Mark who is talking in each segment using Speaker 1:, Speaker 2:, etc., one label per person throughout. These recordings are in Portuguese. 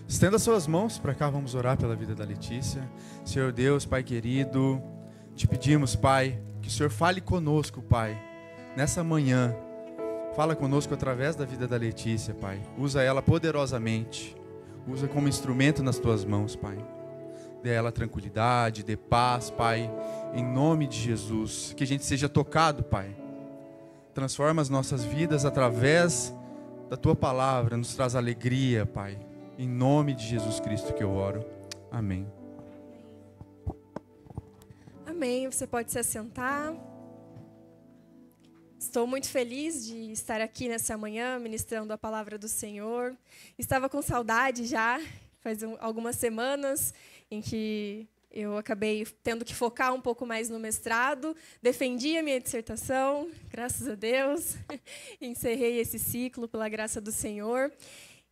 Speaker 1: Estenda suas mãos para cá, vamos orar pela vida da Letícia. Senhor Deus, Pai querido, te pedimos, Pai, que o Senhor fale conosco, Pai, nessa manhã. Fala conosco através da vida da Letícia, Pai. Usa ela poderosamente. Usa como instrumento nas tuas mãos, Pai. Dê a ela tranquilidade, dê paz, Pai, em nome de Jesus. Que a gente seja tocado, Pai. Transforma as nossas vidas através da tua palavra, nos traz alegria, Pai. Em nome de Jesus Cristo que eu oro. Amém.
Speaker 2: Amém. Você pode se assentar. Estou muito feliz de estar aqui nessa manhã, ministrando a palavra do Senhor. Estava com saudade já, faz algumas semanas, em que eu acabei tendo que focar um pouco mais no mestrado. Defendi a minha dissertação, graças a Deus. Encerrei esse ciclo pela graça do Senhor.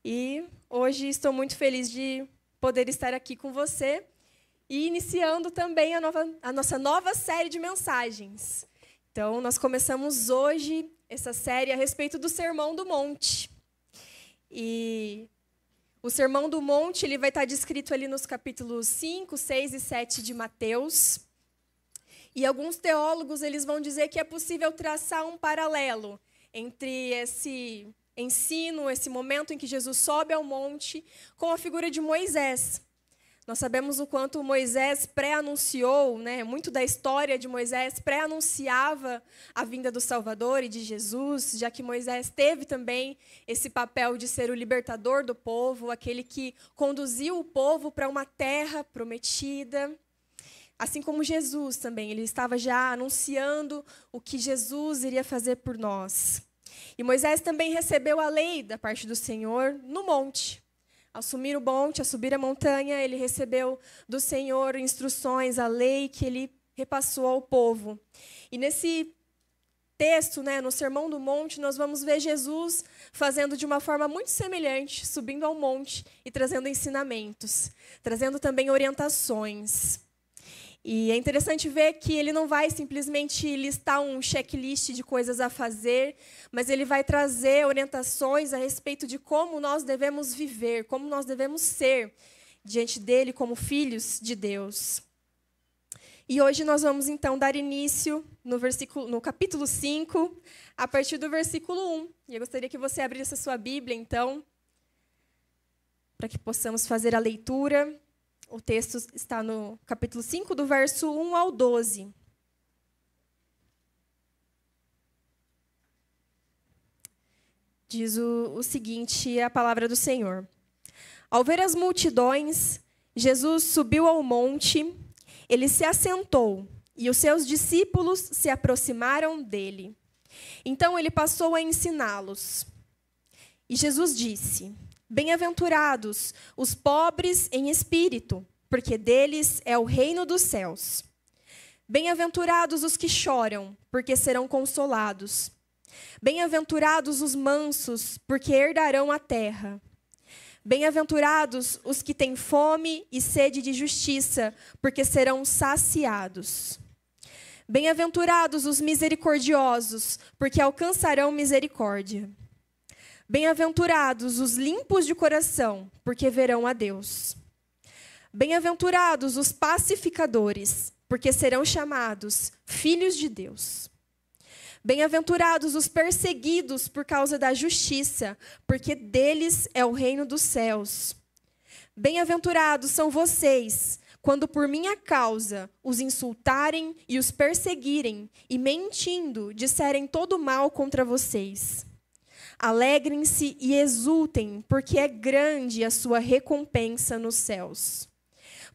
Speaker 2: E hoje estou muito feliz de poder estar aqui com você e iniciando também a nossa nova série de mensagens. Então, nós começamos hoje essa série a respeito do Sermão do Monte. E o Sermão do Monte ele vai estar descrito ali nos capítulos 5, 6 e 7 de Mateus. E alguns teólogos eles vão dizer que é possível traçar um paralelo entre esse ensino, esse momento em que Jesus sobe ao monte, com a figura de Moisés. Nós sabemos o quanto Moisés pré-anunciou, né? Muito da história de Moisés pré-anunciava a vinda do Salvador e de Jesus, já que Moisés teve também esse papel de ser o libertador do povo, aquele que conduziu o povo para uma terra prometida. Assim como Jesus também, ele estava já anunciando o que Jesus iria fazer por nós. E Moisés também recebeu a lei da parte do Senhor no monte. Ao subir o monte, ao subir a montanha, ele recebeu do Senhor instruções, a lei que ele repassou ao povo. E nesse texto, né, no Sermão do Monte, nós vamos ver Jesus fazendo de uma forma muito semelhante, subindo ao monte e trazendo ensinamentos, trazendo também orientações. E é interessante ver que ele não vai simplesmente listar um checklist de coisas a fazer, mas ele vai trazer orientações a respeito de como nós devemos viver, como nós devemos ser diante dele como filhos de Deus. E hoje nós vamos então dar início no capítulo 5, a partir do versículo 1. E eu gostaria que você abrisse a sua Bíblia, então, para que possamos fazer a leitura. O texto está no capítulo 5, do verso 1 ao 12. Diz o seguinte, a palavra do Senhor. Ao ver as multidões, Jesus subiu ao monte, ele se assentou, e os seus discípulos se aproximaram dele. Então ele passou a ensiná-los. E Jesus disse: Bem-aventurados os pobres em espírito, porque deles é o reino dos céus. Bem-aventurados os que choram, porque serão consolados. Bem-aventurados os mansos, porque herdarão a terra. Bem-aventurados os que têm fome e sede de justiça, porque serão saciados. Bem-aventurados os misericordiosos, porque alcançarão misericórdia. Bem-aventurados os limpos de coração, porque verão a Deus. Bem-aventurados os pacificadores, porque serão chamados filhos de Deus. Bem-aventurados os perseguidos por causa da justiça, porque deles é o reino dos céus. Bem-aventurados são vocês, quando por minha causa os insultarem e os perseguirem, e mentindo disserem todo mal contra vocês. Alegrem-se e exultem, porque é grande a sua recompensa nos céus.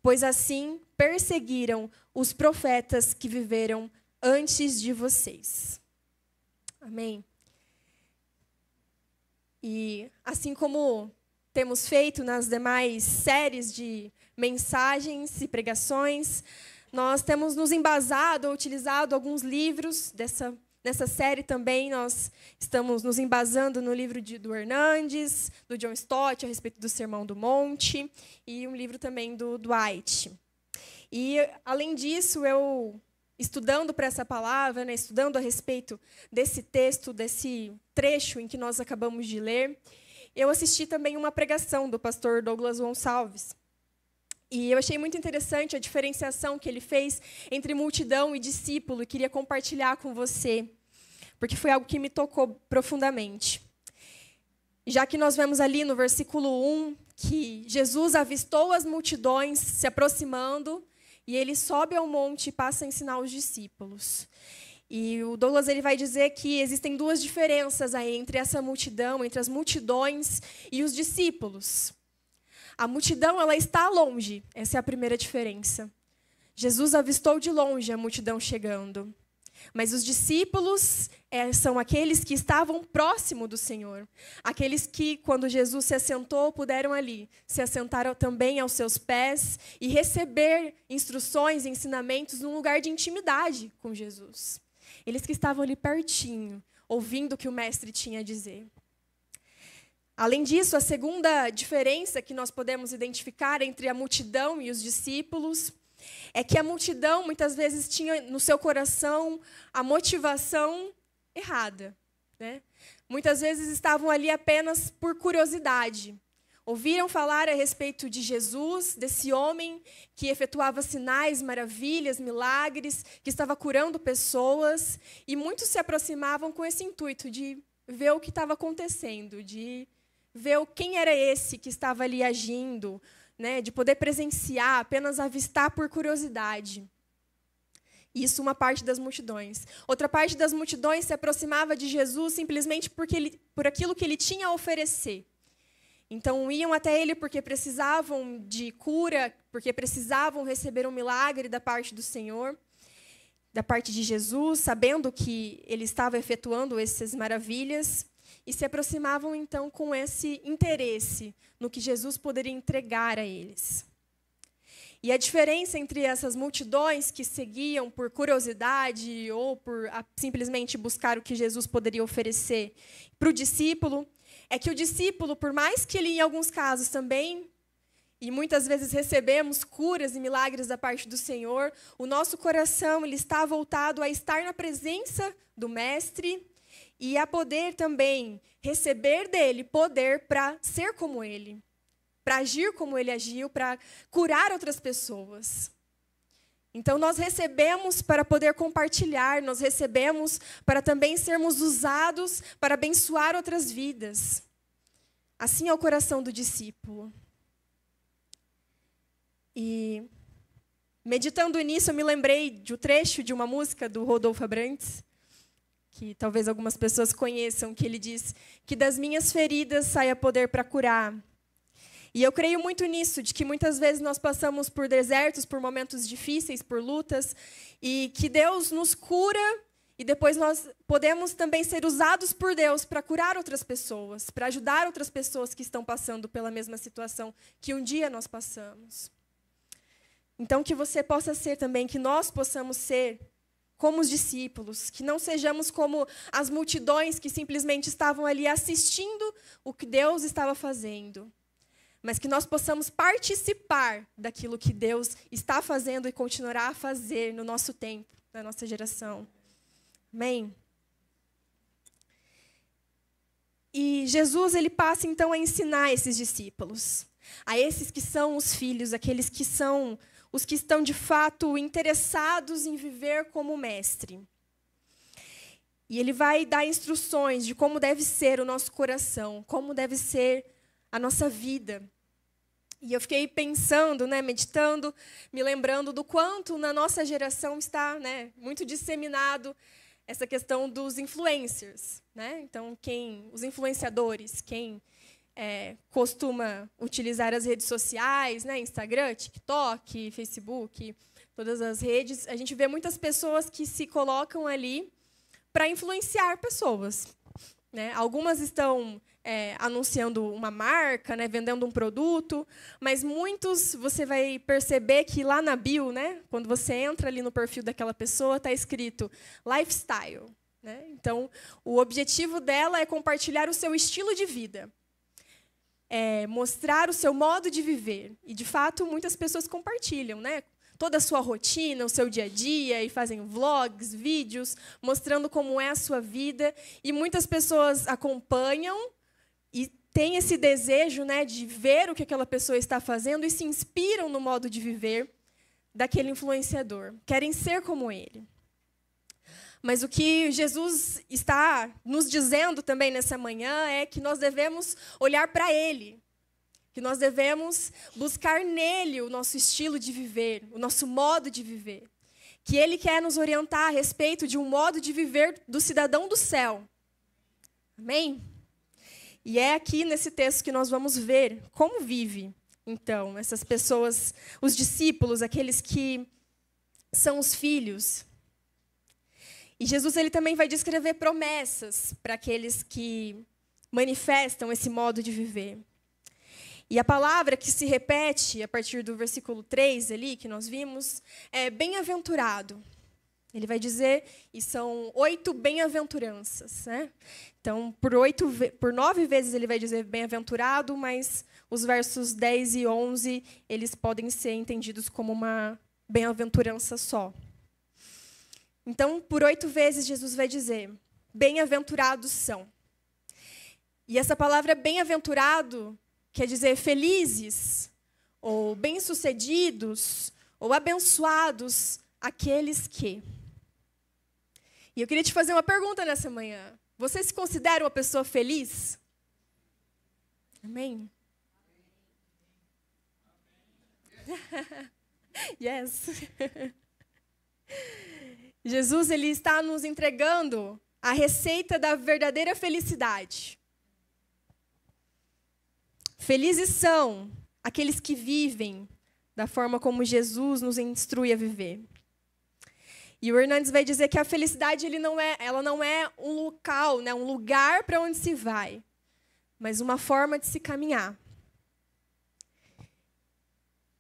Speaker 2: Pois assim perseguiram os profetas que viveram antes de vocês. Amém? E assim como temos feito nas demais séries de mensagens e pregações, nós temos nos embasado ou utilizado alguns livros Nessa série também nós estamos nos embasando no livro do Hernandes, do John Stott, a respeito do Sermão do Monte, e um livro também do Dwight. E, além disso, eu, estudando para essa palavra, né, estudando a respeito desse texto, desse trecho em que nós acabamos de ler, eu assisti também uma pregação do pastor Douglas Gonçalves. E eu achei muito interessante a diferenciação que ele fez entre multidão e discípulo, e queria compartilhar com você, porque foi algo que me tocou profundamente. Já que nós vemos ali no versículo 1, que Jesus avistou as multidões se aproximando, e ele sobe ao monte e passa a ensinar os discípulos. E o Douglas ele vai dizer que existem duas diferenças aí entre essa multidão, entre as multidões e os discípulos. A multidão ela está longe, essa é a primeira diferença. Jesus avistou de longe a multidão chegando. Mas os discípulos são aqueles que estavam próximo do Senhor. Aqueles que, quando Jesus se assentou, puderam ali se assentar também aos seus pés e receber instruções e ensinamentos num lugar de intimidade com Jesus. Eles que estavam ali pertinho, ouvindo o que o mestre tinha a dizer. Além disso, a segunda diferença que nós podemos identificar entre a multidão e os discípulos é que a multidão, muitas vezes, tinha no seu coração a motivação errada, né? Muitas vezes estavam ali apenas por curiosidade. Ouviram falar a respeito de Jesus, desse homem que efetuava sinais, maravilhas, milagres, que estava curando pessoas, e muitos se aproximavam com esse intuito de ver o que estava acontecendo, de ver quem era esse que estava ali agindo, né, de poder presenciar, apenas avistar por curiosidade. Isso uma parte das multidões. Outra parte das multidões se aproximava de Jesus simplesmente por aquilo que ele tinha a oferecer. Então, iam até ele porque precisavam de cura, porque precisavam receber um milagre da parte do Senhor, da parte de Jesus, sabendo que ele estava efetuando essas maravilhas. E se aproximavam, então, com esse interesse no que Jesus poderia entregar a eles. E a diferença entre essas multidões que seguiam por curiosidade ou por simplesmente buscar o que Jesus poderia oferecer para o discípulo, é que o discípulo, por mais que ele, em alguns casos também, e muitas vezes recebemos curas e milagres da parte do Senhor, o nosso coração ele está voltado a estar na presença do Mestre, e a poder também receber dele poder para ser como ele, para agir como ele agiu, para curar outras pessoas. Então, nós recebemos para poder compartilhar, nós recebemos para também sermos usados para abençoar outras vidas. Assim é o coração do discípulo. E, meditando nisso, eu me lembrei de um trecho de uma música do Rodolfo Abrantes, que talvez algumas pessoas conheçam, que ele diz que das minhas feridas saia poder para curar. E eu creio muito nisso, de que muitas vezes nós passamos por desertos, por momentos difíceis, por lutas, e que Deus nos cura, e depois nós podemos também ser usados por Deus para curar outras pessoas, para ajudar outras pessoas que estão passando pela mesma situação que um dia nós passamos. Então, que você possa ser também, que nós possamos ser como os discípulos, que não sejamos como as multidões que simplesmente estavam ali assistindo o que Deus estava fazendo, mas que nós possamos participar daquilo que Deus está fazendo e continuará a fazer no nosso tempo, na nossa geração. Amém? E Jesus ele passa então a ensinar esses discípulos, a esses que são os filhos, aqueles que são os que estão, de fato, interessados em viver como mestre. E ele vai dar instruções de como deve ser o nosso coração, como deve ser a nossa vida. E eu fiquei pensando, meditando, me lembrando do quanto na nossa geração está muito disseminado essa questão dos influencers. Então, os influenciadores, quem costuma utilizar as redes sociais, Instagram, TikTok, Facebook, todas as redes, a gente vê muitas pessoas que se colocam ali para influenciar pessoas. Algumas estão anunciando uma marca, vendendo um produto, mas muitos você vai perceber que lá na bio, quando você entra ali no perfil daquela pessoa, está escrito lifestyle. Então, o objetivo dela é compartilhar o seu estilo de vida. Mostrar o seu modo de viver. E, de fato, muitas pessoas compartilham, toda a sua rotina, o seu dia a dia, e fazem vlogs, vídeos, mostrando como é a sua vida. E muitas pessoas acompanham e têm esse desejo, né, de ver o que aquela pessoa está fazendo e se inspiram no modo de viver daquele influenciador. Querem ser como ele. Mas o que Jesus está nos dizendo também nessa manhã é que nós devemos olhar para ele, que nós devemos buscar nele o nosso estilo de viver, o nosso modo de viver. Que ele quer nos orientar a respeito de um modo de viver do cidadão do céu. Amém? E é aqui nesse texto que nós vamos ver como vive, então, essas pessoas, os discípulos, aqueles que são os filhos. E Jesus ele também vai descrever promessas para aqueles que manifestam esse modo de viver. E a palavra que se repete a partir do versículo 3 ali, que nós vimos, é bem-aventurado. Ele vai dizer, e são 8 bem-aventuranças, né? Então, por 9 vezes ele vai dizer bem-aventurado, mas os versos 10 e 11, eles podem ser entendidos como uma bem-aventurança só. Então, por 8 vezes, Jesus vai dizer, bem-aventurados são. E essa palavra bem-aventurado quer dizer felizes, ou bem-sucedidos, ou abençoados, aqueles que. E eu queria te fazer uma pergunta nessa manhã. Você se considera uma pessoa feliz? Amém? Yes. Jesus ele está nos entregando a receita da verdadeira felicidade. Felizes são aqueles que vivem da forma como Jesus nos instrui a viver. E o Hernandes vai dizer que a felicidade ela não é um local, né, um lugar para onde se vai, mas uma forma de se caminhar.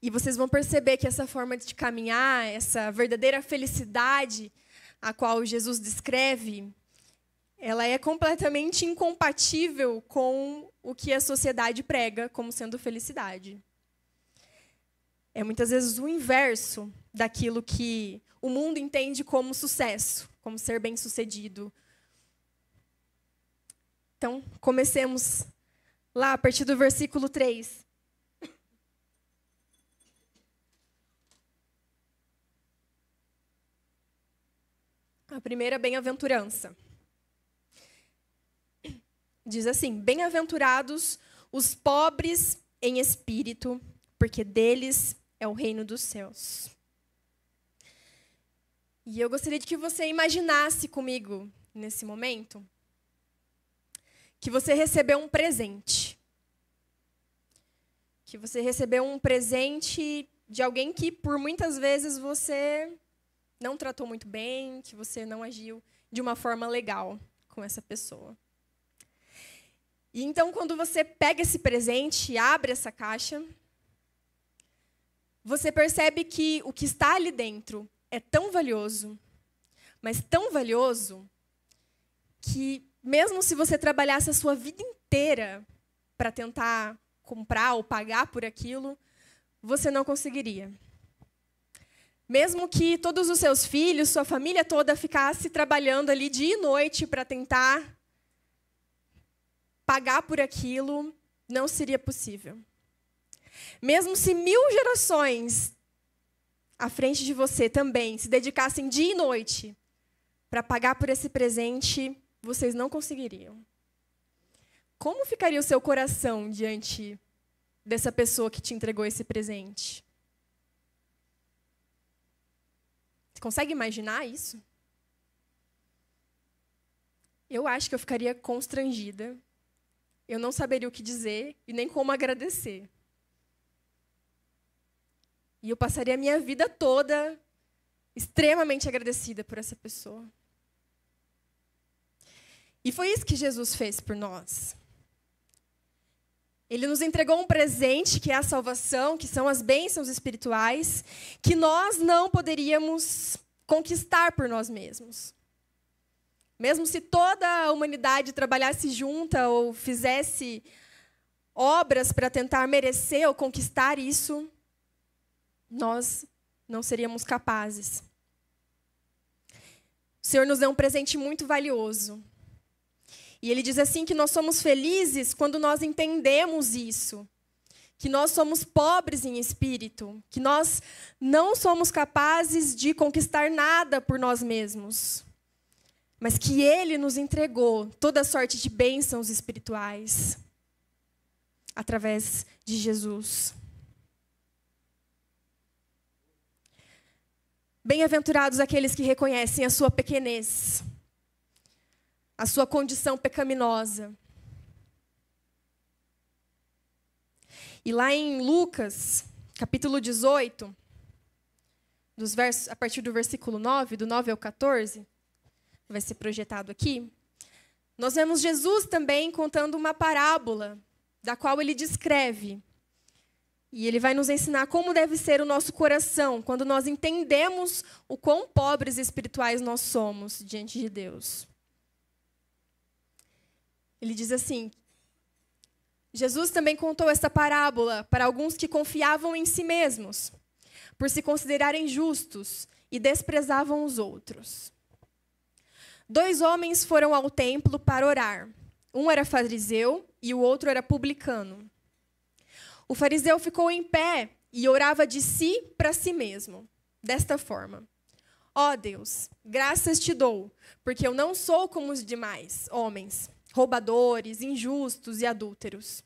Speaker 2: E vocês vão perceber que essa forma de caminhar, essa verdadeira felicidade a qual Jesus descreve, ela é completamente incompatível com o que a sociedade prega como sendo felicidade. É muitas vezes o inverso daquilo que o mundo entende como sucesso, como ser bem-sucedido. Então, comecemos lá a partir do versículo 3. A primeira bem-aventurança. Diz assim, bem-aventurados os pobres em espírito, porque deles é o reino dos céus. E eu gostaria de que você imaginasse comigo, nesse momento, que você recebeu um presente. Que você recebeu um presente de alguém que, por muitas vezes, você não tratou muito bem, que você não agiu de uma forma legal com essa pessoa. E então, quando você pega esse presente e abre essa caixa, você percebe que o que está ali dentro é tão valioso, mas tão valioso, que mesmo se você trabalhasse a sua vida inteira para tentar comprar ou pagar por aquilo, você não conseguiria. Mesmo que todos os seus filhos, sua família toda ficasse trabalhando ali dia e noite para tentar pagar por aquilo, não seria possível. Mesmo se 1000 gerações à frente de você também se dedicassem dia e noite para pagar por esse presente, vocês não conseguiriam. Como ficaria o seu coração diante dessa pessoa que te entregou esse presente? Você consegue imaginar isso? Eu acho que eu ficaria constrangida. Eu não saberia o que dizer e nem como agradecer. E eu passaria a minha vida toda extremamente agradecida por essa pessoa. E foi isso que Jesus fez por nós. Ele nos entregou um presente, que é a salvação, que são as bênçãos espirituais, que nós não poderíamos conquistar por nós mesmos. Mesmo se toda a humanidade trabalhasse junta ou fizesse obras para tentar merecer ou conquistar isso, nós não seríamos capazes. O Senhor nos deu um presente muito valioso. E ele diz assim que nós somos felizes quando nós entendemos isso. Que nós somos pobres em espírito, que nós não somos capazes de conquistar nada por nós mesmos, mas que Ele nos entregou toda sorte de bênçãos espirituais através de Jesus. Bem-aventurados aqueles que reconhecem a sua pequenez, a sua condição pecaminosa. E lá em Lucas, capítulo 18, a partir do versículo 9, do 9 ao 14, vai ser projetado aqui, nós vemos Jesus também contando uma parábola, da qual ele descreve. E ele vai nos ensinar como deve ser o nosso coração, quando nós entendemos o quão pobres espirituais nós somos diante de Deus. Ele diz assim: Jesus também contou esta parábola para alguns que confiavam em si mesmos, por se considerarem justos, e desprezavam os outros. 2 homens foram ao templo para orar. Um era fariseu e o outro era publicano. O fariseu ficou em pé e orava de si para si mesmo, desta forma: Ó Deus, graças te dou, porque eu não sou como os demais homens, roubadores, injustos e adúlteros,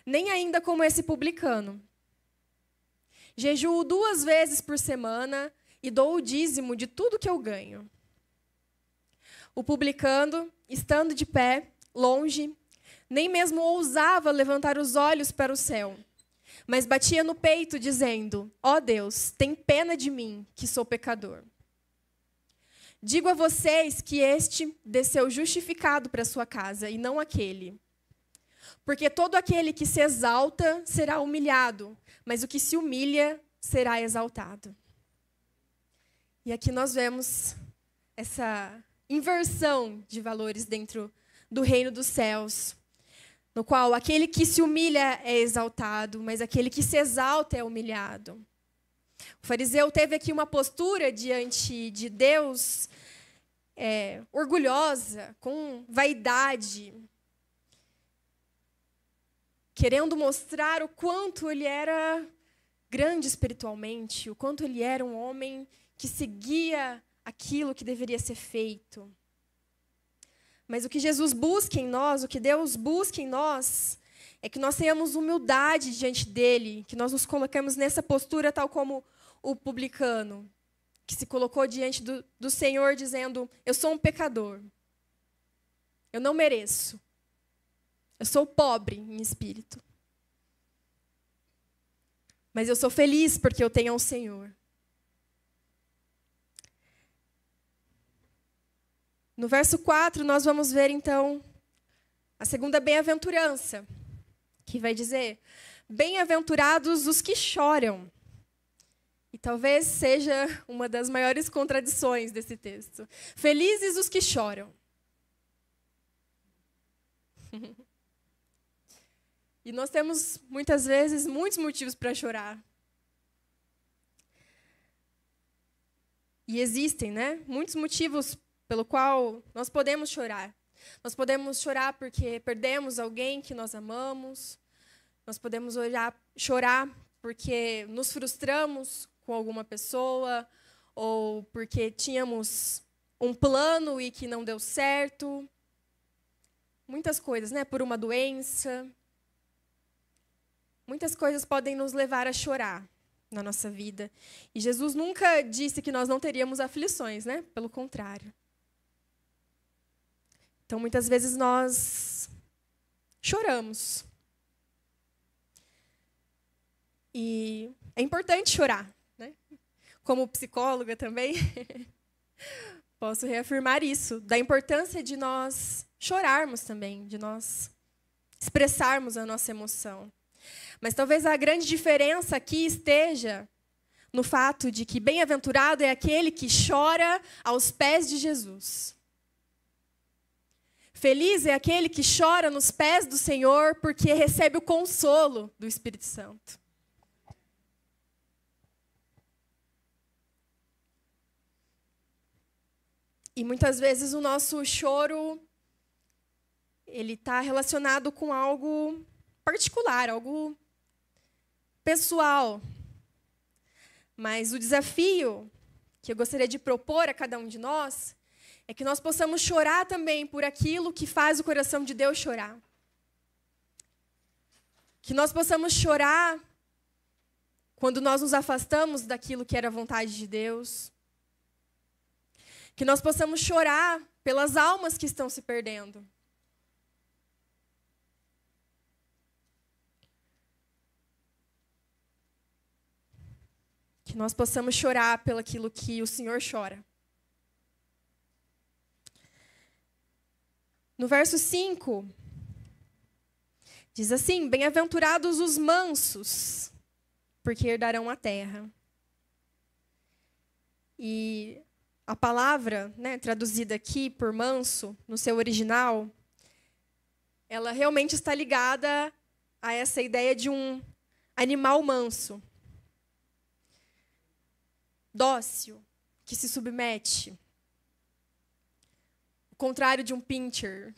Speaker 2: nem ainda como esse publicano. Jejuo 2 vezes por semana e dou o dízimo de tudo que eu ganho. O publicano, estando de pé, longe, nem mesmo ousava levantar os olhos para o céu, mas batia no peito, dizendo: Ó Deus, tem pena de mim, que sou pecador. Digo a vocês que este desceu justificado para sua casa, e não aquele. Porque todo aquele que se exalta será humilhado, mas o que se humilha será exaltado. E aqui nós vemos essa inversão de valores dentro do reino dos céus, no qual aquele que se humilha é exaltado, mas aquele que se exalta é humilhado. O fariseu teve aqui uma postura diante de Deus orgulhosa, com vaidade, querendo mostrar o quanto ele era grande espiritualmente, o quanto ele era um homem que seguia aquilo que deveria ser feito. Mas o que Jesus busca em nós, o que Deus busca em nós, é que nós tenhamos humildade diante dele, que nós nos coloquemos nessa postura tal como o publicano, que se colocou diante do Senhor dizendo: eu sou um pecador, eu não mereço, eu sou pobre em espírito, mas eu sou feliz porque eu tenho ao Senhor. No verso 4, nós vamos ver, então, a segunda bem-aventurança, que vai dizer: bem-aventurados os que choram. E talvez seja uma das maiores contradições desse texto. Felizes os que choram. E nós temos, muitas vezes, muitos motivos para chorar. E existem, né? Muitos motivos pelo qual nós podemos chorar. Nós podemos chorar porque perdemos alguém que nós amamos. Nós podemos chorar porque nos frustramos com alguma pessoa, ou porque tínhamos um plano e que não deu certo. Muitas coisas, né? Por uma doença. Muitas coisas podem nos levar a chorar na nossa vida. E Jesus nunca disse que nós não teríamos aflições, né? Pelo contrário. Então, muitas vezes nós choramos. E é importante chorar, né? Como psicóloga também, posso reafirmar isso, da importância de nós chorarmos também, de nós expressarmos a nossa emoção. Mas talvez a grande diferença aqui esteja no fato de que bem-aventurado é aquele que chora aos pés de Jesus. Feliz é aquele que chora nos pés do Senhor porque recebe o consolo do Espírito Santo. E muitas vezes o nosso choro ele está relacionado com algo particular, algo pessoal. Mas o desafio que eu gostaria de propor a cada um de nós é que nós possamos chorar também por aquilo que faz o coração de Deus chorar. Que nós possamos chorar quando nós nos afastamos daquilo que era a vontade de Deus. Que nós possamos chorar pelas almas que estão se perdendo. Que nós possamos chorar pelo aquilo que o Senhor chora. No verso 5, diz assim: bem-aventurados os mansos, porque herdarão a terra. E a palavra, né, traduzida aqui por manso, no seu original, ela realmente está ligada a essa ideia de um animal manso. Dócil, que se submete. O contrário de um pincher.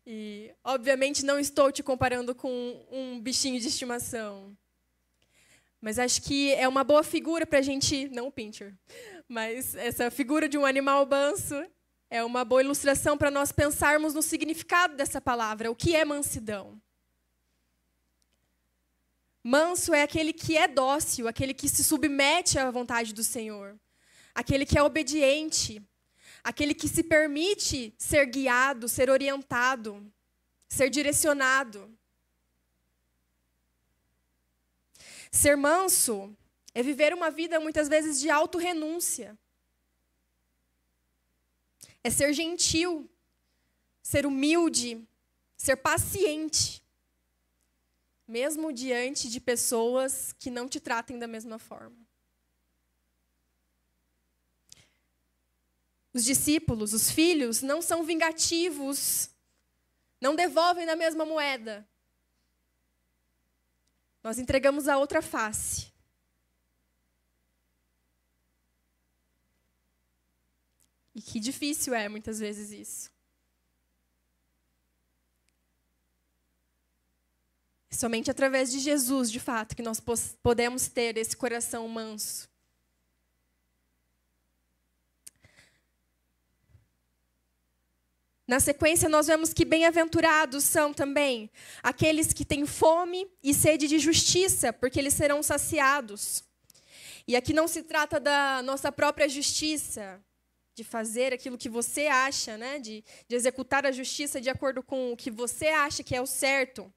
Speaker 2: E, obviamente, não estou te comparando com um bichinho de estimação. Mas acho que é uma boa figura para a gente... Não o pincher. Mas essa figura de um animal manso é uma boa ilustração para nós pensarmos no significado dessa palavra. O que é mansidão? Manso é aquele que é dócil, aquele que se submete à vontade do Senhor. Aquele que é obediente. Aquele que se permite ser guiado, ser orientado, ser direcionado. Ser manso é viver uma vida, muitas vezes, de autorrenúncia. É ser gentil, ser humilde, ser paciente. Mesmo diante de pessoas que não te tratem da mesma forma. Os discípulos, os filhos, não são vingativos, não devolvem na mesma moeda. Nós entregamos a outra face. E que difícil é, muitas vezes, isso. É somente através de Jesus, de fato, que nós podemos ter esse coração manso. Na sequência, nós vemos que bem-aventurados são também aqueles que têm fome e sede de justiça, porque eles serão saciados. E aqui não se trata da nossa própria justiça, de fazer aquilo que você acha, né? De executar a justiça de acordo com o que você acha que é o certo.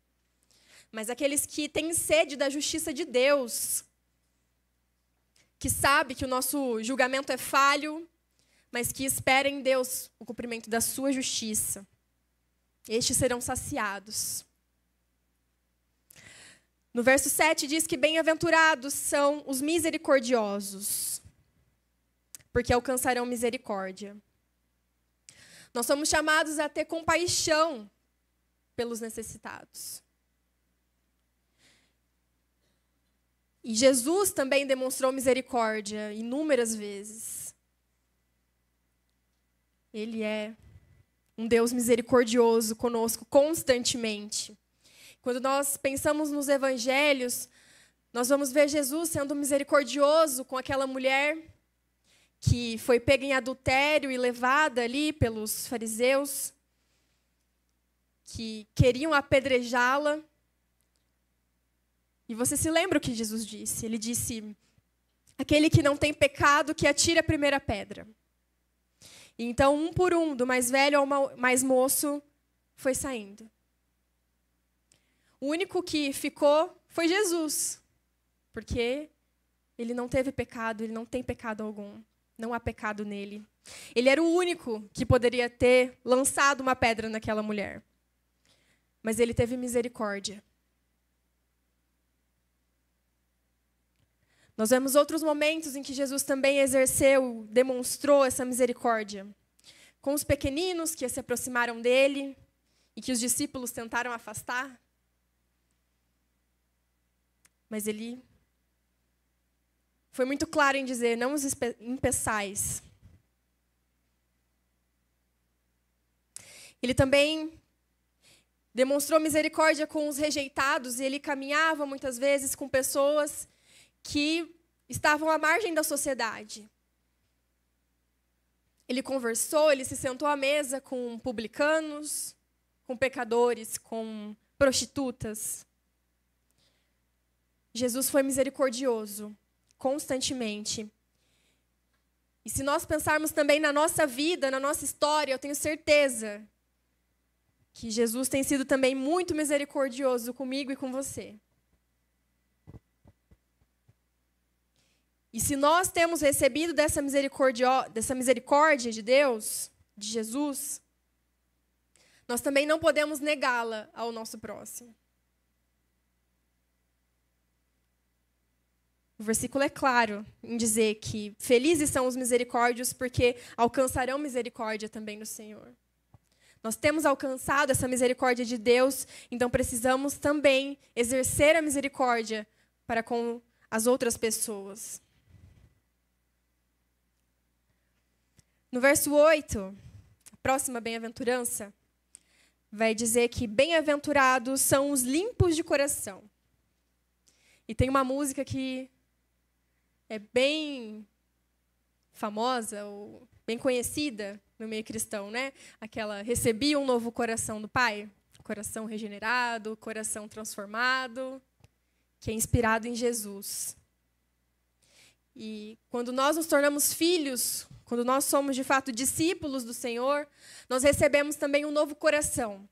Speaker 2: Mas aqueles que têm sede da justiça de Deus, que sabe que o nosso julgamento é falho, mas que esperam em Deus o cumprimento da sua justiça. Estes serão saciados. No verso 7 diz que bem-aventurados são os misericordiosos, porque alcançarão misericórdia. Nós somos chamados a ter compaixão pelos necessitados. E Jesus também demonstrou misericórdia inúmeras vezes. Ele é um Deus misericordioso conosco constantemente. Quando nós pensamos nos evangelhos, nós vamos ver Jesus sendo misericordioso com aquela mulher que foi pega em adultério e levada ali pelos fariseus, que queriam apedrejá-la. E você se lembra o que Jesus disse? Ele disse: aquele que não tem pecado, que atire a primeira pedra. E então, um por um, do mais velho ao mais moço, foi saindo. O único que ficou foi Jesus, porque ele não teve pecado, ele não tem pecado algum. Não há pecado nele. Ele era o único que poderia ter lançado uma pedra naquela mulher. Mas ele teve misericórdia. Nós vemos outros momentos em que Jesus também exerceu, demonstrou essa misericórdia. Com os pequeninos que se aproximaram dele e que os discípulos tentaram afastar. Mas ele foi muito claro em dizer: não os impeçais. Ele também demonstrou misericórdia com os rejeitados, e ele caminhava muitas vezes com pessoas que estavam à margem da sociedade. Ele conversou, ele se sentou à mesa com publicanos, com pecadores, com prostitutas. Jesus foi misericordioso, constantemente. E se nós pensarmos também na nossa vida, na nossa história, eu tenho certeza que Jesus tem sido também muito misericordioso comigo e com você. E se nós temos recebido dessa misericórdia de Deus, de Jesus, nós também não podemos negá-la ao nosso próximo. O versículo é claro em dizer que felizes são os misericórdios porque alcançarão misericórdia também no Senhor. Nós temos alcançado essa misericórdia de Deus, então precisamos também exercer a misericórdia para com as outras pessoas. No verso 8, a próxima bem-aventurança, vai dizer que bem-aventurados são os limpos de coração. E tem uma música que é bem famosa, ou bem conhecida no meio cristão, né? Aquela, recebi um novo coração do Pai, coração regenerado, coração transformado, que é inspirado em Jesus. E quando nós nos tornamos filhos, quando nós somos de fato discípulos do Senhor, nós recebemos também um novo coração.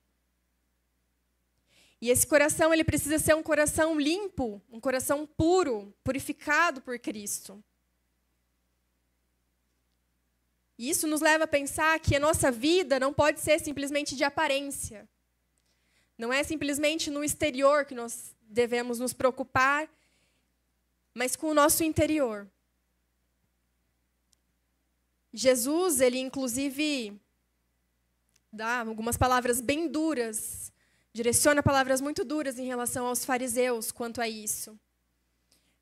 Speaker 2: E esse coração, ele precisa ser um coração limpo, um coração puro, purificado por Cristo. E isso nos leva a pensar que a nossa vida não pode ser simplesmente de aparência. Não é simplesmente no exterior que nós devemos nos preocupar, mas com o nosso interior. Jesus, ele inclusive dá algumas palavras bem duras, direciona palavras muito duras em relação aos fariseus quanto a isso.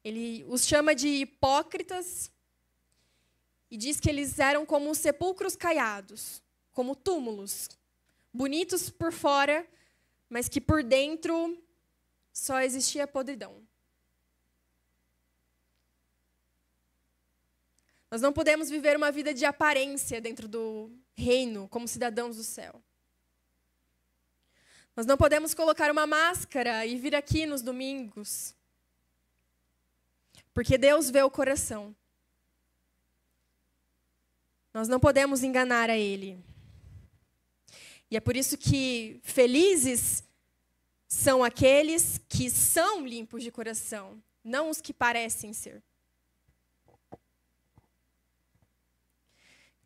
Speaker 2: Ele os chama de hipócritas e diz que eles eram como sepulcros caiados, como túmulos, bonitos por fora, mas que por dentro só existia podridão. Nós não podemos viver uma vida de aparência dentro do reino, como cidadãos do céu. Nós não podemos colocar uma máscara e vir aqui nos domingos, porque Deus vê o coração. Nós não podemos enganar a Ele. E é por isso que felizes são aqueles que são limpos de coração, não os que parecem ser.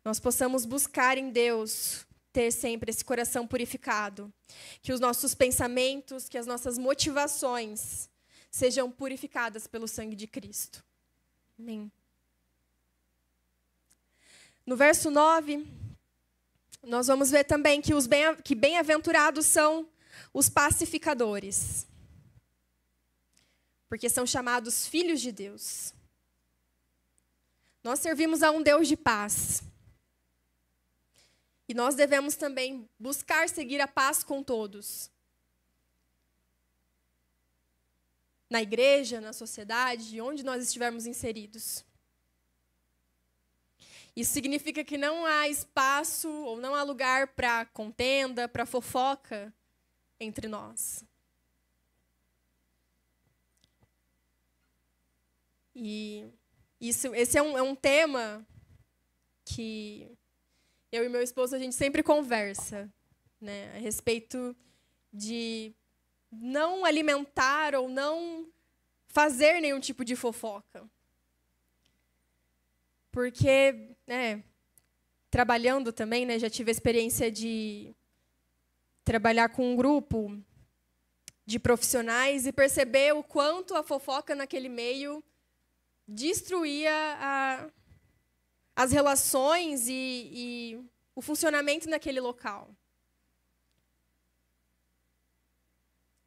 Speaker 2: Nós possamos buscar em Deus ter sempre esse coração purificado. Que os nossos pensamentos, que as nossas motivações sejam purificadas pelo sangue de Cristo. Amém. No verso 9, nós vamos ver também que bem-aventurados são os pacificadores. Porque são chamados filhos de Deus. Nós servimos a um Deus de paz. E nós devemos também buscar seguir a paz com todos. Na igreja, na sociedade, onde nós estivermos inseridos. Isso significa que não há espaço ou não há lugar para contenda, para fofoca entre nós. E esse é um tema que eu e meu esposo, a gente sempre conversa, né, a respeito de não alimentar ou não fazer nenhum tipo de fofoca. Porque, trabalhando também, né, já tive a experiência de trabalhar com um grupo de profissionais e perceber o quanto a fofoca naquele meio destruía as relações e o funcionamento naquele local.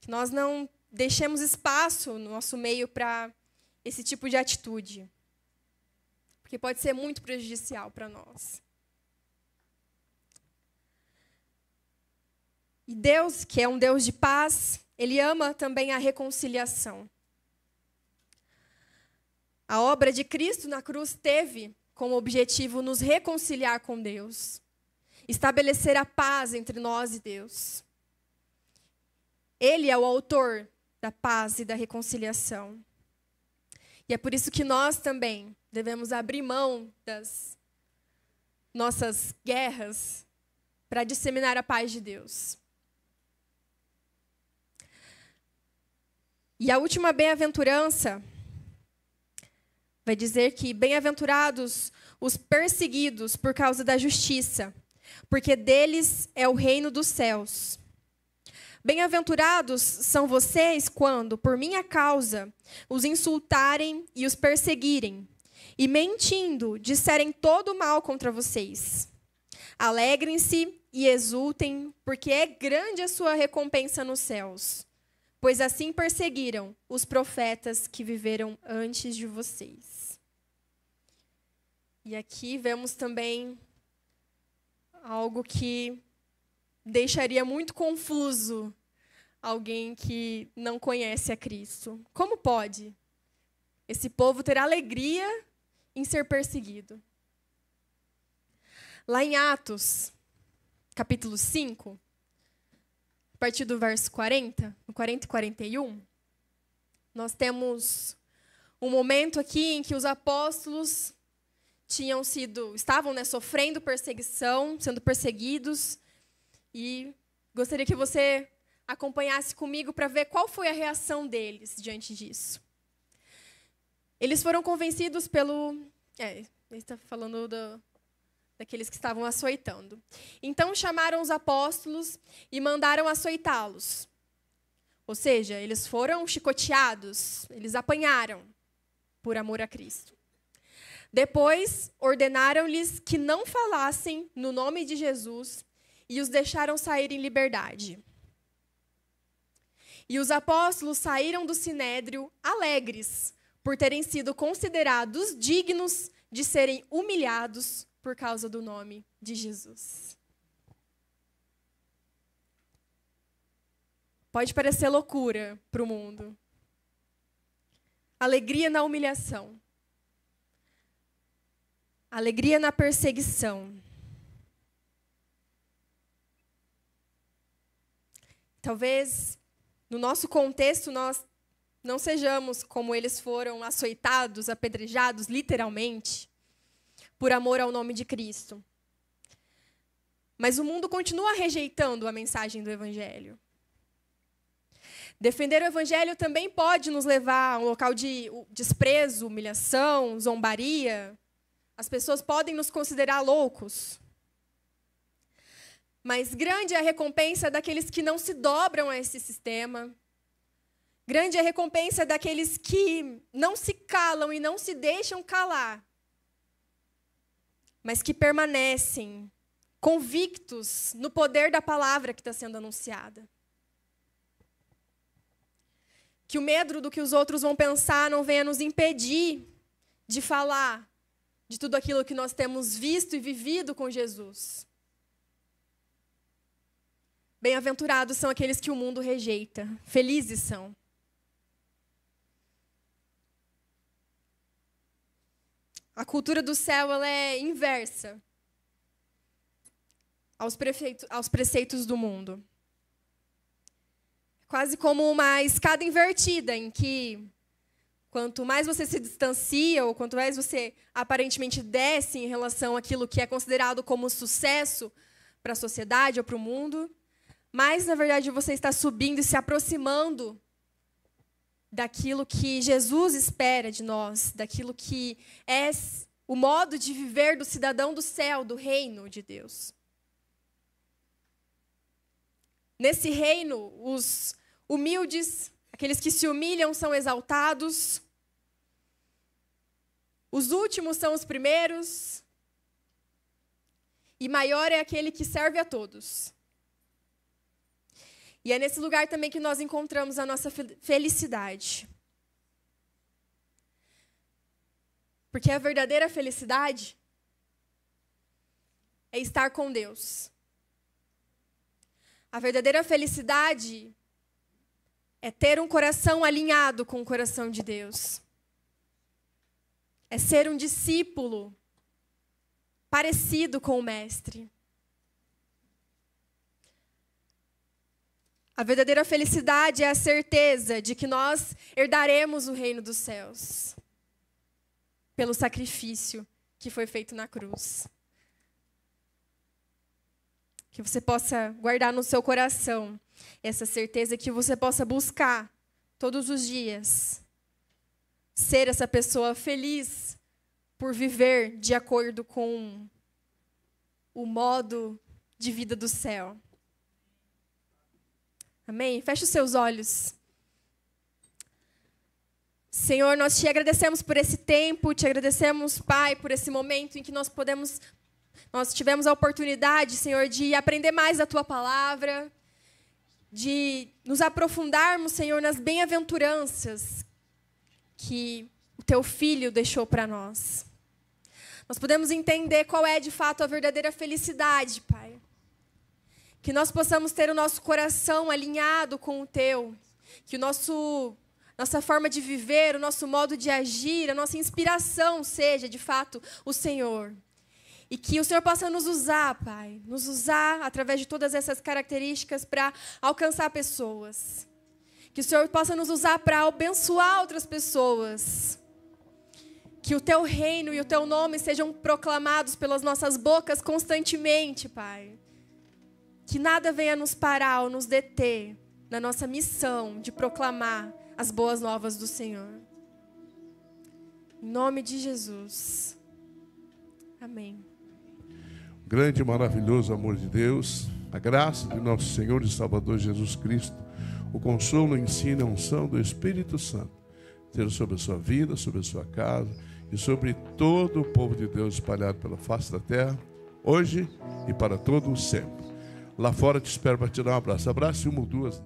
Speaker 2: Que nós não deixemos espaço no nosso meio para esse tipo de atitude. Porque pode ser muito prejudicial para nós. E Deus, que é um Deus de paz, Ele ama também a reconciliação. A obra de Cristo na cruz teve como objetivo nos reconciliar com Deus, estabelecer a paz entre nós e Deus. Ele é o autor da paz e da reconciliação. E é por isso que nós também devemos abrir mão das nossas guerras para disseminar a paz de Deus. E a última bem-aventurança vai dizer que bem-aventurados os perseguidos por causa da justiça, porque deles é o reino dos céus. Bem-aventurados são vocês quando, por minha causa, os insultarem e os perseguirem, e mentindo, disserem todo o mal contra vocês. Alegrem-se e exultem, porque é grande a sua recompensa nos céus, pois assim perseguiram os profetas que viveram antes de vocês. E aqui vemos também algo que deixaria muito confuso alguém que não conhece a Cristo. Como pode esse povo ter alegria em ser perseguido? Lá em Atos, capítulo 5, a partir do verso 40, no 40 e 41, nós temos um momento aqui em que os apóstolos estavam sofrendo perseguição, sendo perseguidos, e gostaria que você acompanhasse comigo para ver qual foi a reação deles diante disso. Eles foram convencidos ele está falando daqueles que estavam açoitando. Então chamaram os apóstolos e mandaram açoitá-los. Ou seja, eles foram chicoteados, eles apanharam por amor a Cristo. Depois, ordenaram-lhes que não falassem no nome de Jesus e os deixaram sair em liberdade. E os apóstolos saíram do sinédrio alegres por terem sido considerados dignos de serem humilhados por causa do nome de Jesus. Pode parecer loucura para o mundo. Alegria na humilhação. Alegria na perseguição. Talvez, no nosso contexto, nós não sejamos como eles foram açoitados, apedrejados, literalmente, por amor ao nome de Cristo. Mas o mundo continua rejeitando a mensagem do Evangelho. Defender o Evangelho também pode nos levar a um local de desprezo, humilhação, zombaria. As pessoas podem nos considerar loucos. Mas grande é a recompensa daqueles que não se dobram a esse sistema. Grande é a recompensa daqueles que não se calam e não se deixam calar, mas que permanecem convictos no poder da palavra que está sendo anunciada. Que o medo do que os outros vão pensar não venha nos impedir de falar de tudo aquilo que nós temos visto e vivido com Jesus. Bem-aventurados são aqueles que o mundo rejeita. Felizes são. A cultura do céu ela é inversa aos preceitos do mundo. Quase como uma escada invertida, em que quanto mais você se distancia, ou quanto mais você aparentemente desce em relação àquilo que é considerado como sucesso para a sociedade ou para o mundo, mais, na verdade, você está subindo e se aproximando daquilo que Jesus espera de nós, daquilo que é o modo de viver do cidadão do céu, do reino de Deus. Nesse reino, os humildes, aqueles que se humilham, são exaltados. Os últimos são os primeiros. E maior é aquele que serve a todos. E é nesse lugar também que nós encontramos a nossa felicidade. Porque a verdadeira felicidade é estar com Deus. A verdadeira felicidade é ter um coração alinhado com o coração de Deus. É ser um discípulo parecido com o Mestre. A verdadeira felicidade é a certeza de que nós herdaremos o reino dos céus pelo sacrifício que foi feito na cruz. Que você possa guardar no seu coração essa certeza, que você possa buscar todos os dias ser essa pessoa feliz por viver de acordo com o modo de vida do céu. Amém? Feche os seus olhos. Senhor, nós te agradecemos por esse tempo, te agradecemos, Pai, por esse momento em que nós tivemos a oportunidade, Senhor, de aprender mais da Tua palavra, de nos aprofundarmos, Senhor, nas bem-aventuranças que o Teu Filho deixou para nós. Nós podemos entender qual é, de fato, a verdadeira felicidade, Pai. Que nós possamos ter o nosso coração alinhado com o Teu, que nossa forma de viver, o nosso modo de agir, a nossa inspiração seja, de fato, o Senhor. E que o Senhor possa nos usar, Pai, nos usar através de todas essas características para alcançar pessoas. Que o Senhor possa nos usar para abençoar outras pessoas. Que o Teu reino e o Teu nome sejam proclamados pelas nossas bocas constantemente, Pai. Que nada venha nos parar ou nos deter na nossa missão de proclamar as boas novas do Senhor. Em nome de Jesus. Amém.
Speaker 3: Grande e maravilhoso amor de Deus, a graça de nosso Senhor e Salvador Jesus Cristo, o consolo, o ensino e a unção do Espírito Santo, seja sobre a sua vida, sobre a sua casa e sobre todo o povo de Deus espalhado pela face da terra, hoje e para todo o sempre. Lá fora te espero para te dar um abraço. Abraço uma ou duas.